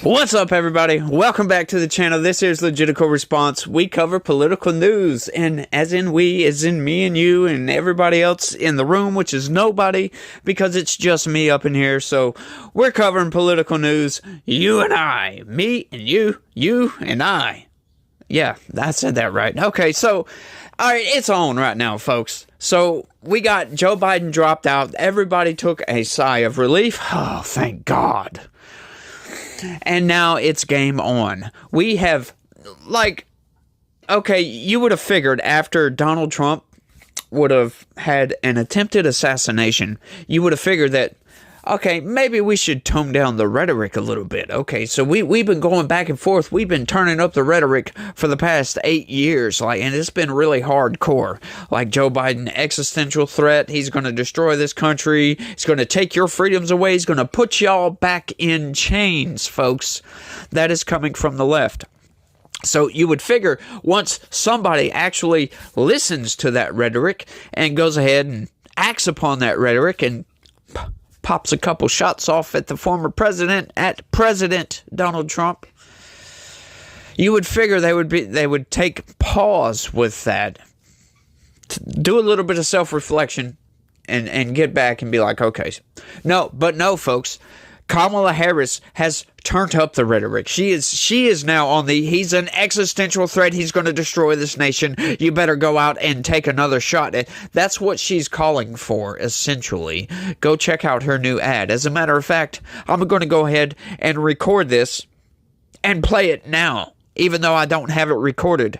What's up, everybody? Welcome back to the channel. This is Legitical Response. We cover political news, and as in we, as in me and you and everybody else in the room, which is nobody, because it's just me up in here. So we're covering political news, you and I, me and you and I. Yeah, I said that right. Okay, so, all right, it's on right now, folks. So we got Joe Biden dropped out. Everybody took a sigh of relief. Oh, thank God. And now it's game on. We have, okay, you would have figured after Donald Trump would have had an attempted assassination, you would have figured that, okay, maybe we should tone down the rhetoric a little bit. Okay, so we've been going back and forth. We've been turning up the rhetoric for the past 8 years, and it's been really hardcore. Like Joe Biden, existential threat. He's going to destroy this country. He's going to take your freedoms away. He's going to put y'all back in chains, folks. That is coming from the left. So you would figure once somebody actually listens to that rhetoric and goes ahead and acts upon that rhetoric and pops a couple shots off at the former president, at President Donald Trump, you would figure they would take pause with that, do a little bit of self-reflection, and get back and be like, okay, no, folks. Kamala Harris has turned up the rhetoric. She is now on the, he's an existential threat. He's going to destroy this nation. You better go out and take another shot. That's what she's calling for, essentially. Go check out her new ad. As a matter of fact, I'm going to go ahead and record this and play it now, even though I don't have it recorded.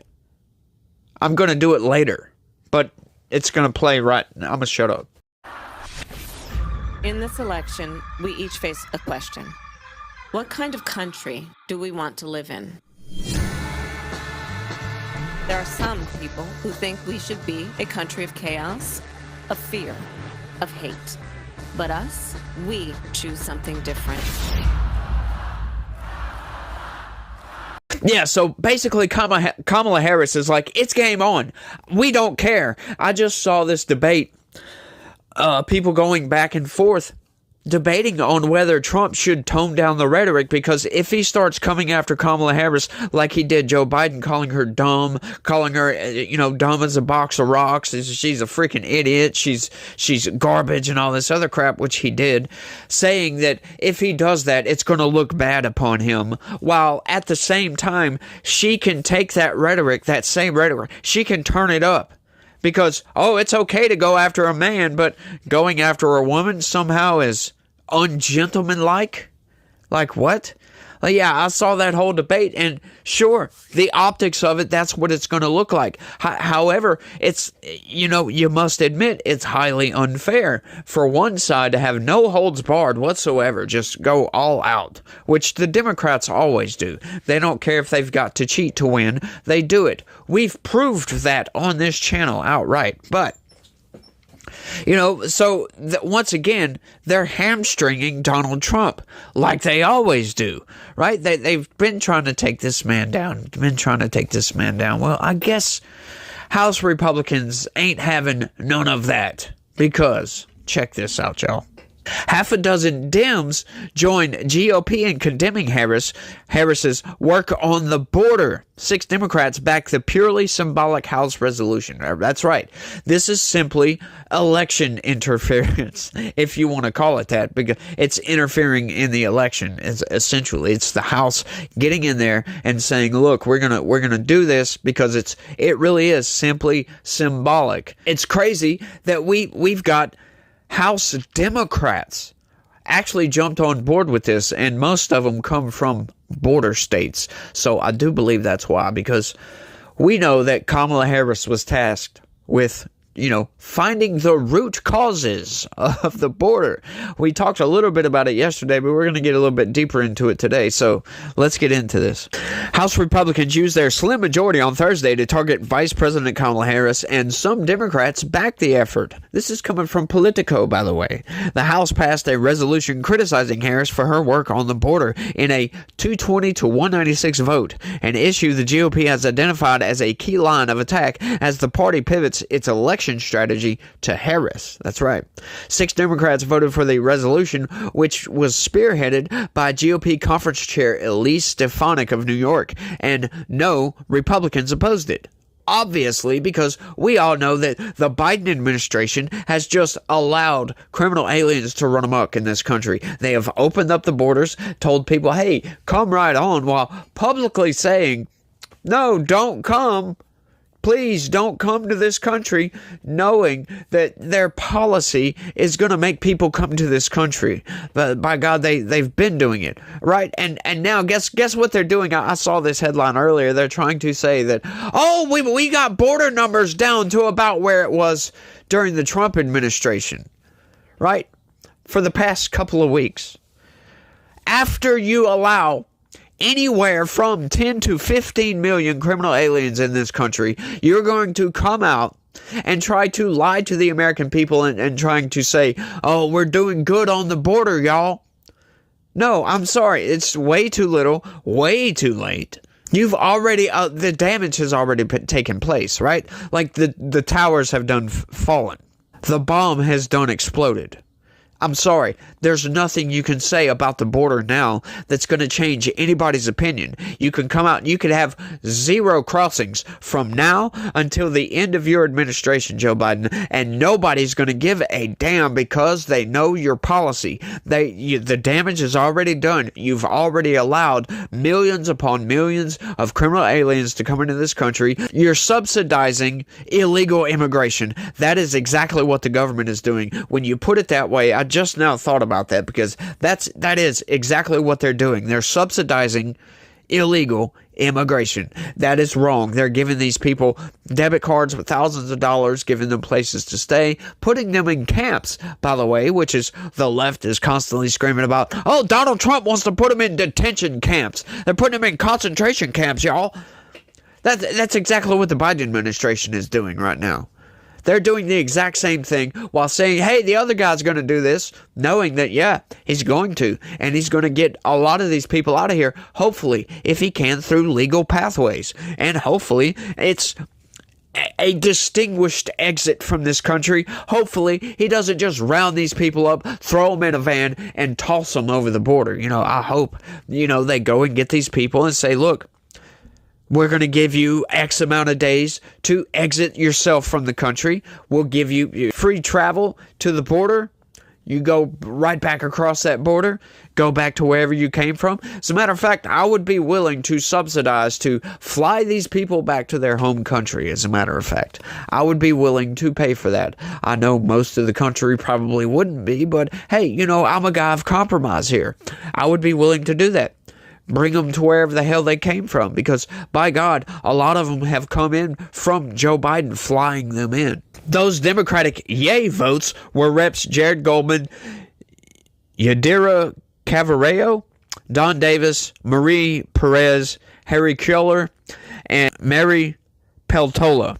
I'm going to do it later, but it's going to play right now. I'm going to shut up. In this election, we each face a question. What kind of country do we want to live in? There are some people who think we should be a country of chaos, of fear, of hate. But us, we choose something different. Yeah, so basically Kamala Harris is like, it's game on. We don't care. I just saw this debate. People going back and forth debating on whether Trump should tone down the rhetoric, because if he starts coming after Kamala Harris like he did Joe Biden, calling her dumb, calling her, dumb as a box of rocks, she's a freaking idiot, she's garbage and all this other crap, which he did, saying that if he does that, it's going to look bad upon him, while at the same time, she can take that rhetoric, that same rhetoric, she can turn it up. Because, it's okay to go after a man, but going after a woman somehow is ungentlemanlike? Like what? Yeah, I saw that whole debate, and sure, the optics of it, that's what it's going to look like. However, it's, you must admit, it's highly unfair for one side to have no holds barred whatsoever, just go all out, which the Democrats always do. They don't care if they've got to cheat to win, they do it. We've proved that on this channel outright, but so once again, they're hamstringing Donald Trump like they always do, right? They've been trying to take this man down, Well, I guess House Republicans ain't having none of that, because check this out, y'all. Half a dozen Dems joined GOP in condemning Harris's work on the border. 6 Democrats backed the purely symbolic House resolution. That's right. This is simply election interference, if you want to call it that, because it's interfering in the election. Essentially, it's the House getting in there and saying, "Look, we're gonna do this because it really is simply symbolic." It's crazy that we've got House Democrats actually jumped on board with this, and most of them come from border states. So I do believe that's why, because we know that Kamala Harris was tasked with, finding the root causes of the border. We talked a little bit about it yesterday, but we're going to get a little bit deeper into it today. So let's get into this. House Republicans used their slim majority on Thursday to target Vice President Kamala Harris, and some Democrats backed the effort. This is coming from Politico, by the way. The House passed a resolution criticizing Harris for her work on the border in a 220 to 196 vote, an issue the GOP has identified as a key line of attack as the party pivots its election election strategy to Harris. That's right. 6 Democrats voted for the resolution, which was spearheaded by GOP conference chair Elise Stefanik of New York, and no Republicans opposed it. Obviously, because we all know that the Biden administration has just allowed criminal aliens to run amok in this country. They have opened up the borders, told people, hey, come right on, while publicly saying, no, don't come. Please don't come to this country, knowing that their policy is going to make people come to this country. But by God, they've been doing it, right? And now guess what they're doing? I saw this headline earlier. They're trying to say that, oh, we got border numbers down to about where it was during the Trump administration, right? For the past couple of weeks. After you allow anywhere from 10 to 15 million criminal aliens in this country, you're going to come out and try to lie to the American people and trying to say, oh, we're doing good on the border, y'all. No, I'm sorry. It's way too little, way too late. You've already, the damage has already taken place, right? Like the towers have done fallen. The bomb has done exploded. I'm sorry, there's nothing you can say about the border now that's going to change anybody's opinion. You can come out and you could have 0 crossings from now until the end of your administration, Joe Biden, and nobody's going to give a damn because they know your policy. The damage is already done. You've already allowed millions upon millions of criminal aliens to come into this country. You're subsidizing illegal immigration. That is exactly what the government is doing. When you put it that way, I just now thought about that because that is exactly what they're doing. They're subsidizing illegal immigration. That is wrong. They're giving these people debit cards with thousands of dollars, giving them places to stay, putting them in camps, by the way, which is the left is constantly screaming about, oh, Donald Trump wants to put them in detention camps. They're putting them in concentration camps, y'all. That's exactly what the Biden administration is doing right now. They're doing the exact same thing while saying, hey, the other guy's going to do this, knowing that, yeah, he's going to. And he's going to get a lot of these people out of here, hopefully, if he can, through legal pathways. And hopefully, it's a distinguished exit from this country. Hopefully, he doesn't just round these people up, throw them in a van, and toss them over the border. I hope, they go and get these people and say, look, we're going to give you X amount of days to exit yourself from the country. We'll give you free travel to the border. You go right back across that border, go back to wherever you came from. As a matter of fact, I would be willing to subsidize to fly these people back to their home country, as a matter of fact. I would be willing to pay for that. I know most of the country probably wouldn't be, but hey, I'm a guy of compromise here. I would be willing to do that. Bring them to wherever the hell they came from, because by God, a lot of them have come in from Joe Biden flying them in. Those Democratic yay votes were Reps Jared Goldman, Yadira Cavarello, Don Davis, Marie Perez, Harry Kuehler, and Mary Peltola.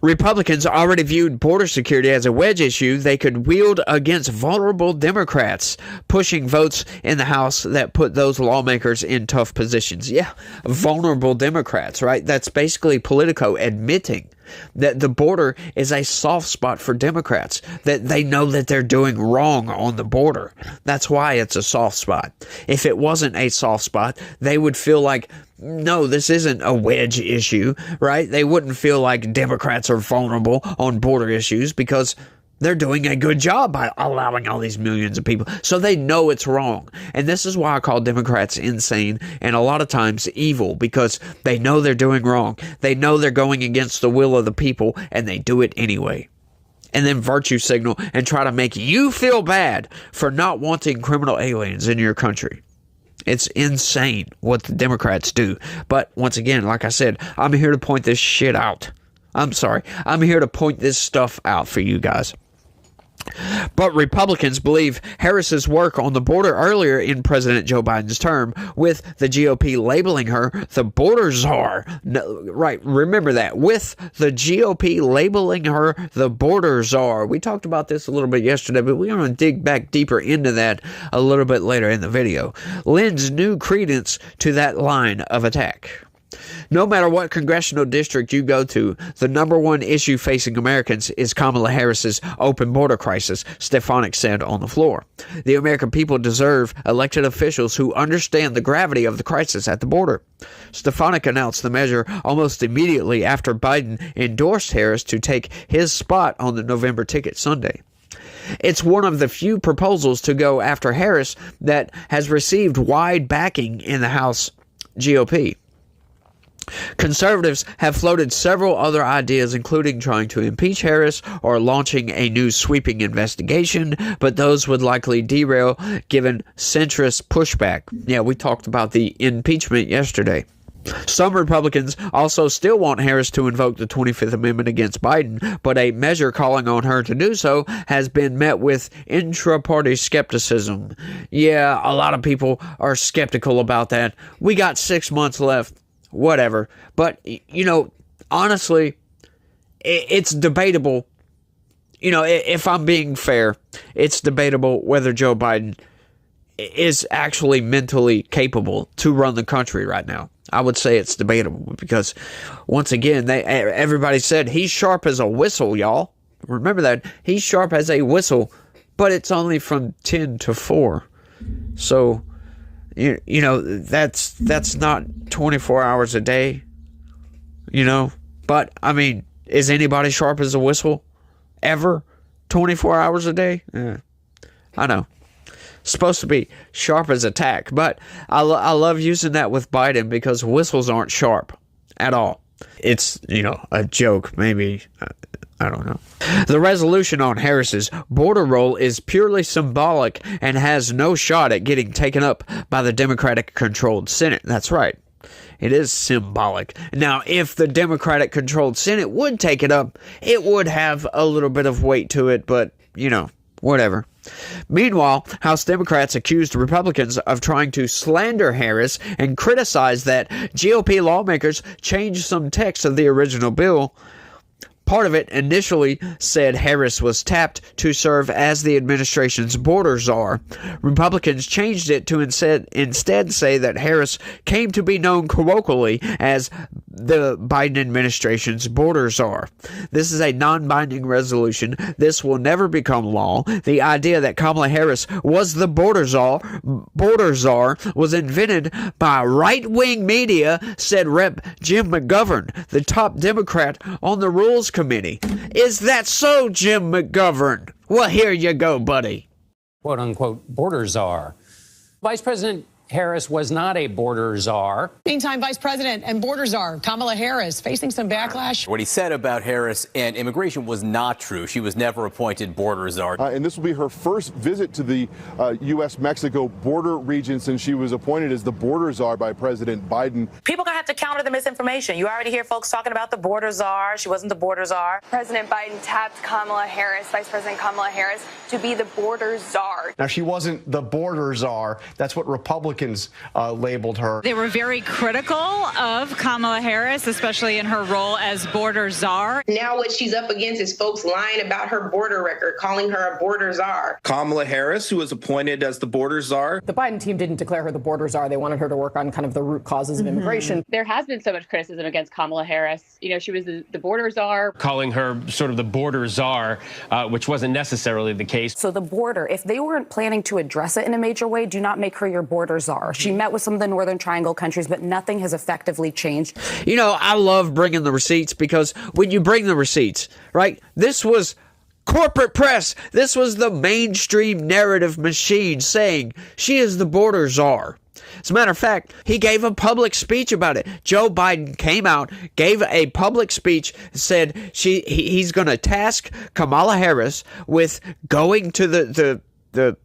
Republicans already viewed border security as a wedge issue they could wield against vulnerable Democrats, pushing votes in the House that put those lawmakers in tough positions. Yeah, vulnerable Democrats, right? That's basically Politico admitting that the border is a soft spot for Democrats, that they know that they're doing wrong on the border. That's why it's a soft spot. If it wasn't a soft spot, they would feel like, no, this isn't a wedge issue, right? They wouldn't feel like Democrats are vulnerable on border issues because they're doing a good job by allowing all these millions of people. So they know it's wrong. And this is why I call Democrats insane and a lot of times evil, because they know they're doing wrong. They know they're going against the will of the people, and they do it anyway. And then virtue signal and try to make you feel bad for not wanting criminal aliens in your country. It's insane what the Democrats do. But once again, like I said, I'm here to point this shit out. I'm here to point this stuff out for you guys. But Republicans believe Harris's work on the border earlier in President Joe Biden's term, with the GOP labeling her the border czar. No, right, remember that. With the GOP labeling her the border czar. We talked about this a little bit yesterday, but we're going to dig back deeper into that a little bit later in the video. Lends new credence to that line of attack. No matter what congressional district you go to, the number one issue facing Americans is Kamala Harris's open border crisis, Stefanik said on the floor. The American people deserve elected officials who understand the gravity of the crisis at the border. Stefanik announced the measure almost immediately after Biden endorsed Harris to take his spot on the November ticket Sunday. It's one of the few proposals to go after Harris that has received wide backing in the House GOP. Conservatives have floated several other ideas, including trying to impeach Harris or launching a new sweeping investigation, but those would likely derail given centrist pushback. Yeah, we talked about the impeachment yesterday. Some Republicans also still want Harris to invoke the 25th Amendment against Biden, but a measure calling on her to do so has been met with intra-party skepticism. Yeah, a lot of people are skeptical about that. We got 6 months left. Whatever. But, honestly, it's debatable. If I'm being fair, it's debatable whether Joe Biden is actually mentally capable to run the country right now. I would say it's debatable because, once again, everybody said he's sharp as a whistle, y'all. Remember that. He's sharp as a whistle, but it's only from 10 to 4. So, that's not 24 hours a day, But, is anybody sharp as a whistle ever 24 hours a day? Yeah, I know. Supposed to be sharp as a tack, but I love using that with Biden because whistles aren't sharp at all. It's, a joke, maybe. I don't know. The resolution on Harris's border role is purely symbolic and has no shot at getting taken up by the Democratic-controlled Senate. That's right. It is symbolic. Now, if the Democratic-controlled Senate would take it up, it would have a little bit of weight to it, but, whatever. Meanwhile, House Democrats accused Republicans of trying to slander Harris and criticized that GOP lawmakers changed some text of the original bill. Part of it initially said Harris was tapped to serve as the administration's border czar. Republicans changed it to instead say that Harris came to be known colloquially as the Biden administration's border czar. This is a non-binding resolution. This will never become law. The idea that Kamala Harris was the border czar was invented by right-wing media, said Rep. Jim McGovern, the top Democrat on the Rules Committee. Is that so, Jim McGovern? Well, here you go, buddy. Quote unquote border czar. Vice President Harris was not a border czar. Meantime, Vice President and border czar Kamala Harris facing some backlash. What he said about Harris and immigration was not true. She was never appointed border czar. And this will be her first visit to the U.S.-Mexico border region since she was appointed as the border czar by President Biden. People are going to have to counter the misinformation. You already hear folks talking about the border czar. She wasn't the border czar. President Biden tapped Kamala Harris, Vice President Kamala Harris, to be the border czar. Now, she wasn't the border czar. That's what Republicans labeled her. They were very critical of Kamala Harris, especially in her role as border czar. Now what she's up against is folks lying about her border record, calling her a border czar. Kamala Harris, who was appointed as the border czar. The Biden team didn't declare her the border czar. They wanted her to work on kind of the root causes of immigration. There has been so much criticism against Kamala Harris. She was the border czar. Calling her sort of the border czar, which wasn't necessarily the case. So the border, if they weren't planning to address it in a major way, do not make her your border czar. She met with some of the Northern Triangle countries, but nothing has effectively changed. I love bringing the receipts because when you bring the receipts, right, this was corporate press. This was the mainstream narrative machine saying she is the border czar. As a matter of fact, he gave a public speech about it. Joe Biden came out, gave a public speech, said he's going to task Kamala Harris with going to the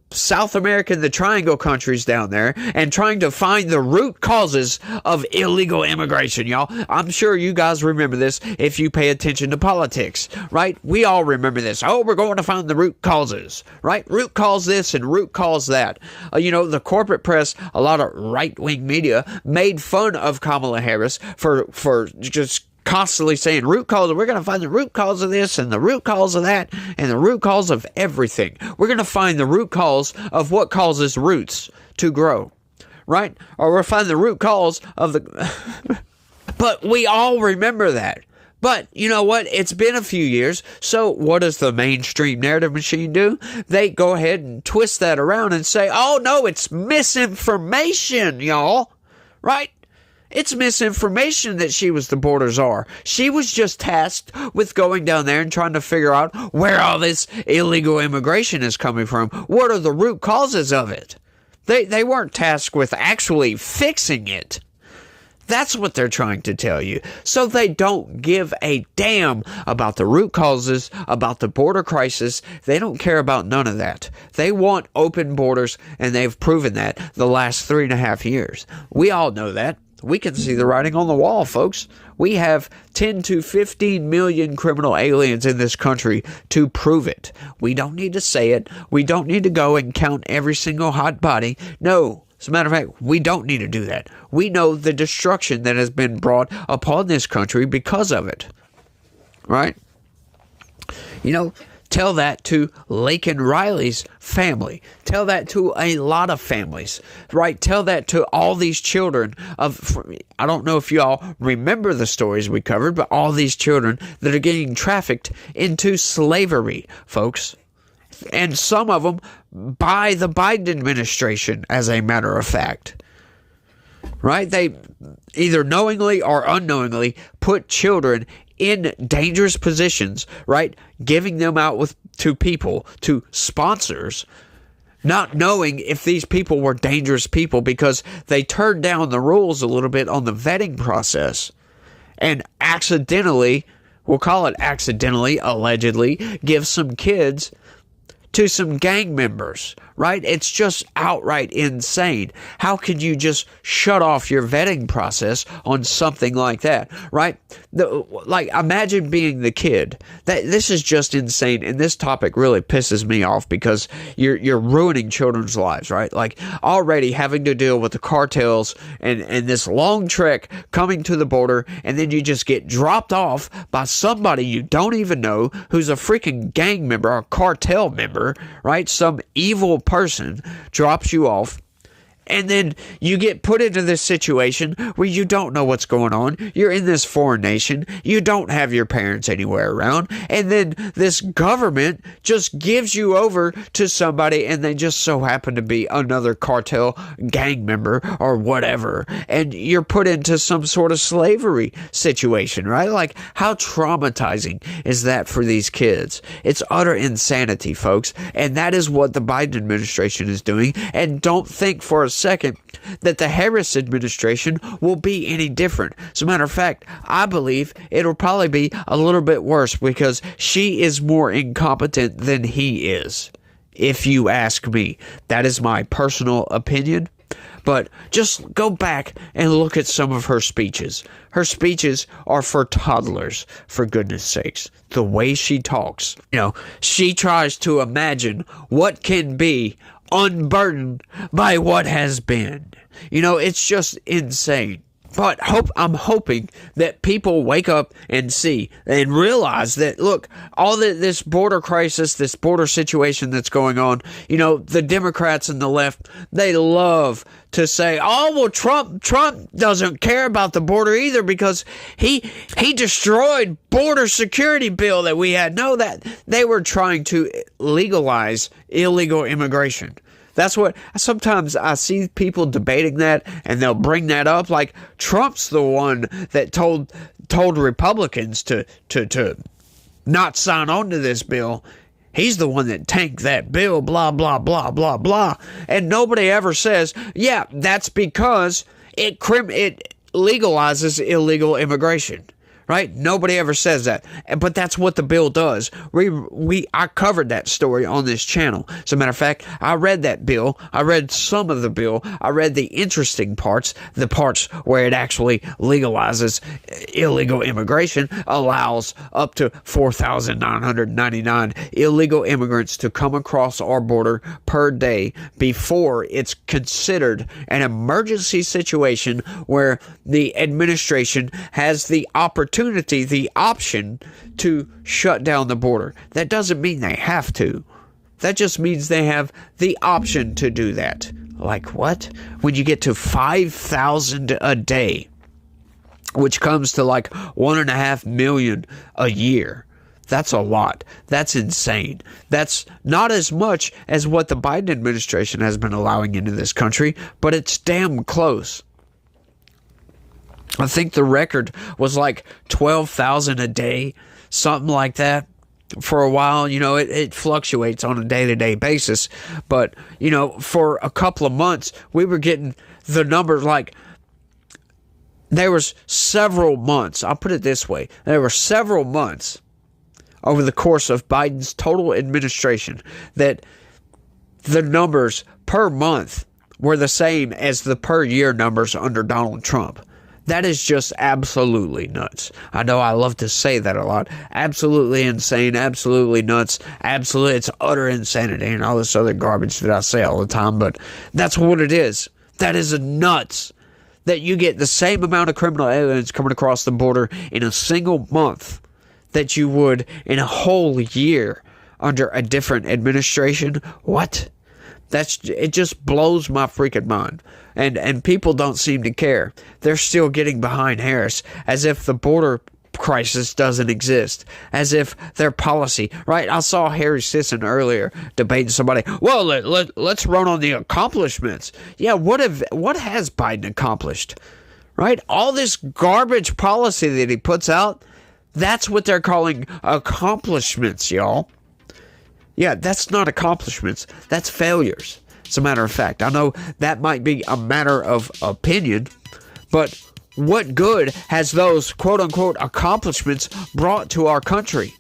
South American, the Triangle countries down there, and trying to find the root causes of illegal immigration, y'all. I'm sure you guys remember this if you pay attention to politics, right? We all remember this. Oh, we're going to find the root causes, right? Root cause this and root cause that. The corporate press, a lot of right-wing media made fun of Kamala Harris for just constantly saying root cause. We're going to find the root cause of this and the root cause of that and the root cause of everything. We're going to find the root cause of what causes roots to grow, right? Or we'll find the root cause of the But we all remember that. But you know what? It's been a few years. So what does the mainstream narrative machine do? They go ahead and twist that around and say, oh, no, it's misinformation, y'all. Right? It's misinformation that she was the border czar. She was just tasked with going down there and trying to figure out where all this illegal immigration is coming from. What are the root causes of it? They weren't tasked with actually fixing it. That's what they're trying to tell you. So they don't give a damn about the root causes, about the border crisis. They don't care about none of that. They want open borders, and they've proven that the last 3.5 years. We all know that. We can see the writing on the wall, folks. We have 10 to 15 million criminal aliens in this country to prove it. We don't need to say it. We don't need to go and count every single hot body. No. As a matter of fact, we don't need to do that. We know the destruction that has been brought upon this country because of it. Right? You know, tell that to Laken Riley's family. Tell that to a lot of families. Right? Tell that to all these children of, I don't know if you all remember the stories we covered, but all these children that are getting trafficked into slavery, folks. And some of them by the Biden administration, as a matter of fact. Right? They either knowingly or unknowingly put children in dangerous positions, right? Giving them out to people, to sponsors, not knowing if these people were dangerous people because they turned down the rules a little bit on the vetting process and accidentally, we'll call it accidentally, allegedly, give some kids to some gang members, right? It's just outright insane. How could you just shut off your vetting process on something like that, right? Like, imagine being the kid. This is just insane, and this topic really pisses me off because you're ruining children's lives, right? Like, already having to deal with the cartels and this long trek coming to the border, and then you just get dropped off by somebody you don't even know who's a freaking gang member or cartel member, right? Some evil person drops you off, and then you get put into this situation where you don't know what's going on. You're in this foreign nation. You don't have your parents anywhere around. And then this government just gives you over to somebody, and they just so happen to be another cartel gang member or whatever. And you're put into some sort of slavery situation, right? Like, how traumatizing is that for these kids? It's utter insanity, folks. And that is what the Biden administration is doing. And don't think for a second that the Harris administration will be any different. As a matter of fact, I believe it'll probably be a little bit worse because she is more incompetent than he is, if you ask me. That is my personal opinion. But just go back and look at some of her speeches. Her speeches are for toddlers, for goodness sakes. The way she talks, she tries to imagine what can be unburdened by what has been. It's just insane. But I'm hoping that people wake up and see and realize that, look, all this border crisis, this border situation that's going on, the Democrats and the left, they love to say, oh, well, Trump doesn't care about the border either because he destroyed border security bill that we had. No, that they were trying to legalize illegal immigration. That's what sometimes I see people debating that, and they'll bring that up like Trump's the one that told Republicans to not sign on to this bill. He's the one that tanked that bill, blah, blah, blah, blah, blah. And nobody ever says, yeah, that's because it legalizes illegal immigration. Right? Nobody ever says that. But that's what the bill does. I covered that story on this channel. As a matter of fact, I read that bill. I read some of the bill. I read the interesting parts, the parts where it actually legalizes illegal immigration, allows up to 4,999 illegal immigrants to come across our border per day before it's considered an emergency situation where the administration has the opportunity, the option to shut down the border. That doesn't mean they have to. That just means they have the option to do that. Like what? When you get to 5,000 a day, which comes to like 1.5 million a year. That's a lot. That's insane. That's not as much as what the Biden administration has been allowing into this country, but it's damn close. I think the record was like 12,000 a day, something like that. For a while, it fluctuates on a day-to-day basis. But, for a couple of months, we were getting the numbers like, there was several months, I'll put it this way, there were several months over the course of Biden's total administration that the numbers per month were the same as the per year numbers under Donald Trump. That is just absolutely nuts. I know I love to say that a lot. Absolutely insane, absolutely nuts, absolutely, it's utter insanity and all this other garbage that I say all the time, but that's what it is. That is nuts. That you get the same amount of criminal evidence coming across the border in a single month that you would in a whole year under a different administration. What? It just blows my freaking mind. And people don't seem to care. They're still getting behind Harris as if the border crisis doesn't exist, as if their policy, right? I saw Harry Sisson earlier debating somebody. Well, let's run on the accomplishments. Yeah, what has Biden accomplished? Right? All this garbage policy that he puts out, that's what they're calling accomplishments, y'all. Yeah, that's not accomplishments. That's failures. As a matter of fact, I know that might be a matter of opinion, but what good has those quote-unquote accomplishments brought to our country?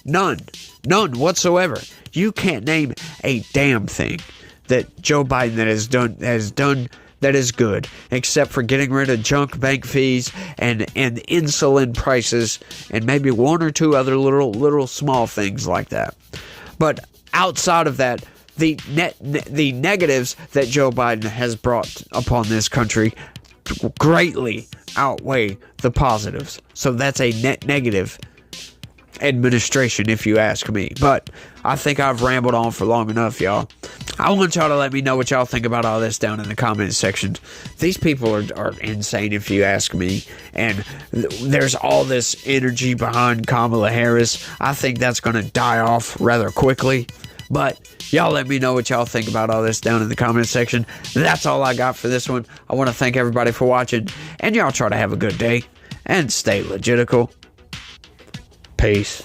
None. None whatsoever. You can't name a damn thing that Joe Biden has done that is good, except for getting rid of junk bank fees and insulin prices and maybe one or two other little small things like that. But outside of that, the negatives that Joe Biden has brought upon this country greatly outweigh the positives. So that's a net negative administration, if you ask me. But I think I've rambled on for long enough, y'all. I want y'all to let me know what y'all think about all this down in the comments section. These people are insane, if you ask me. And there's all this energy behind Kamala Harris. I think that's going to die off rather quickly. But y'all let me know what y'all think about all this down in the comments section. That's all I got for this one. I want to thank everybody for watching. And y'all try to have a good day. And stay legitical. Peace.